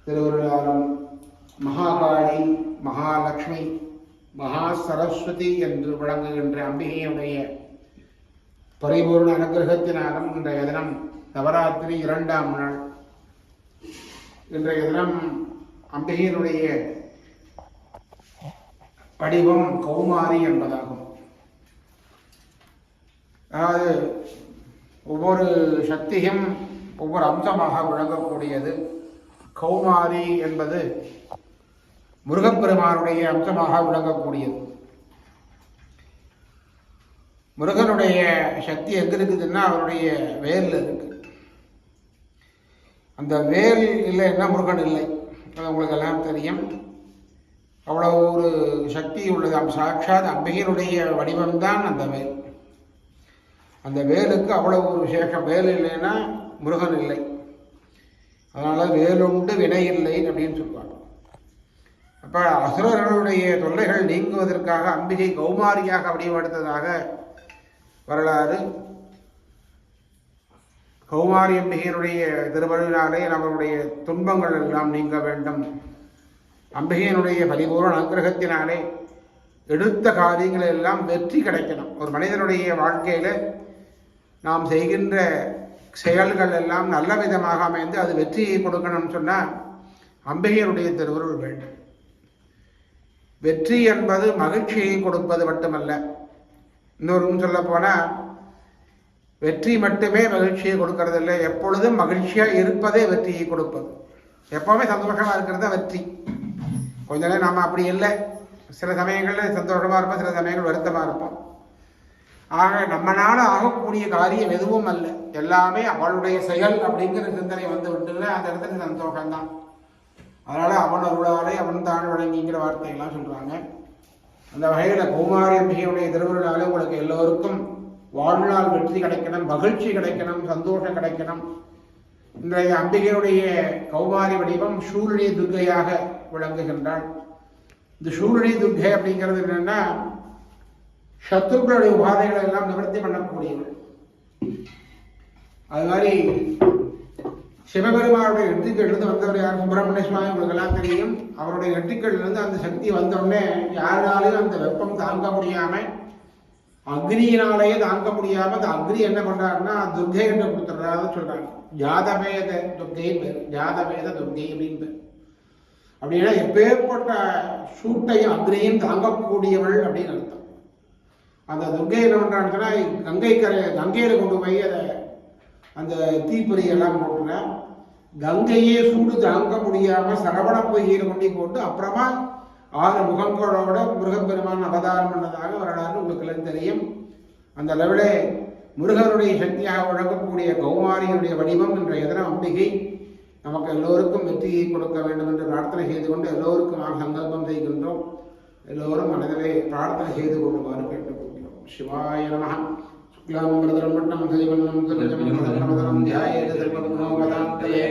திருவருளாலும் மகாகாளி, மகாலட்சுமி, மகா சரஸ்வதி என்று விளங்குகின்ற அம்பிகையுடைய பரிபூர்ண அனுகிரகத்தினாலும் இன்றைய தினம் நவராத்திரி 2ஆம் நாள். இன்றைய தினம் அம்பிகையினுடைய வடிவம் கௌமாரி என்பதாகும். அதாவது ஒவ்வொரு சக்தியும் ஒவ்வொரு அம்சமாக விளங்கக்கூடியது. கௌமாரி என்பது முருகப்பெருமானுடைய அம்சமாக விளங்கக்கூடியது. முருகனுடைய சக்தி எங்க இருக்குதுன்னா அவருடைய வேல் இருக்கு. அந்த வேல் இல்லைன்னா முருகன் இல்லை. உங்களுக்கு எல்லாம் தெரியும். அவ்வளவு ஒரு சக்தி உள்ளது. சாட்சாத் அம்பிகையினுடைய வடிவம்தான் அந்த வேல். அந்த வேலுக்கு அவ்வளவு ஒரு விசேஷம். வேல் இல்லைன்னா முருகன் இல்லை. அதனால வேலுண்டு வினை இல்லை அப்படின்னு சொல்லுவாங்க. அப்ப அசுரர்களுடைய தொல்லைகள் நீங்குவதற்காக அம்பிகை கௌமாரியாக வடிவெடுத்ததாக வரலாறு. கௌமாரி அம்பிகையினுடைய திருவருளினாலே நம்மளுடைய துன்பங்கள் எல்லாம் நீங்க வேண்டும். அம்பிகையினுடைய பரிபூர்ண அனுகிரகத்தினாலே எடுத்த காரியங்கள் எல்லாம் வெற்றி கிடைக்கணும். ஒரு மனிதனுடைய வாழ்க்கையில நாம் செய்கின்ற செயல்கள் எல்லாம் நல்ல விதமாக அமைந்து அது வெற்றியை கொடுக்கணும்னு சொன்னால் அம்பிகையினுடைய திருவருள் வேண்டும். வெற்றி என்பது மகிழ்ச்சியை கொடுப்பது மட்டுமல்ல. இன்னொரு சொல்ல போனால் வெற்றி மட்டுமே மகிழ்ச்சியை கொடுக்கறதில்லை. எப்பொழுதும் மகிழ்ச்சியாக இருப்பதே வெற்றியை கொடுப்பது. எப்பவுமே சந்தோஷமாக இருக்கிறது வெற்றி. கொஞ்ச நேரம் நாம் அப்படி இல்லை. சில சமயங்களில் சந்தோஷமாக இருப்போம், சில சமயங்கள் வருத்தமாக இருப்போம். ஆக நம்மளால ஆகக்கூடிய காரியம் எதுவும் அல்ல, எல்லாமே அவளுடைய செயல் அப்படிங்கிற சிந்தனை வந்து விட்டுல அந்த இடத்துல சந்தோஷம்தான். அதனால அவன் அருளாலே அவன் தான் வழங்கிங்கிற வார்த்தைகள்லாம் சொல்றாங்க. அந்த வகையில் கௌமாரி அம்பிகையுடைய திருவருளாலே உங்களுக்கு எல்லோருக்கும் வாழ்நாள் வெற்றி கிடைக்கணும், மகிழ்ச்சி கிடைக்கணும், சந்தோஷம் கிடைக்கணும். இன்றைய அம்பிகையுடைய கௌமாரி வடிவம் சூழினி துர்க்கையாக விளங்குகின்றாள். இந்த சூழினி துர்க்கை அப்படிங்கிறது என்னன்னா சத்துருக்களுடைய உபாதைகளை எல்லாம் நிவர்த்தி பண்ணக்கூடியவள். அது மாதிரி சிவபெருமானுடைய நெற்றிகளிலிருந்து வந்தவர் யார்? சுப்பிரமணிய சுவாமி. உங்களுக்கெல்லாம் தெரியும். அவருடைய நெற்றிகளிலிருந்து அந்த சக்தி வந்தவுடனே யாருனாலையும் அந்த வெப்பம் தாங்க முடியாம, அக்னியினாலேயே தாங்க முடியாம அந்த அக்னி என்ன பண்றாருன்னா துர்கை என்று கொடுத்துறாரு சொல்றாங்க. ஜாதவேத துர்கை பேர், ஜாதவேத துர்கை அப்படின்னு பேர். அப்படின்னா எப்பேற்பட்ட சூட்டையும் அக்னியும் தாங்கக்கூடியவள் அப்படின்னு அர்த்தம். அந்த துர்கை என்ன பண்றான்னு கங்கையில கொண்டு போய் அதை அந்த தீப்பொறியெல்லாம் போட்டுன கங்கையே சூடு தாங்க முடியாம சரவண பொய்யில கொண்டு போட்டு அப்புறமா 6 முகங்களோட முருகப்பெருமான் அவதாரம் பண்ணதாக வரலாறு உங்களுக்கு எல்லாம் தெரியும். அந்த அளவிலே முருகனுடைய சக்தியாக வழங்கக்கூடிய கௌமாரியுடைய வடிவம் என்ற எதிர அம்பிகை நமக்கு எல்லோருக்கும் வெற்றியை கொடுக்க வேண்டும் என்று பிரார்த்தனை செய்து கொண்டு எல்லோருக்கும் நாம் சங்கல்பம் செய்கின்றோம். எல்லோரும் மனதிலே பிரார்த்தனை செய்து கொள்ளுமாறு கேட்டுக்கொள்கிறோம். சிவாய நமஹ. சுக்லாம் வரதரம் வட்டம் சஜிவன்னம் சர்வஜம் சர்வதரம் தியாயேத சர்வகுணோபதாந்தயே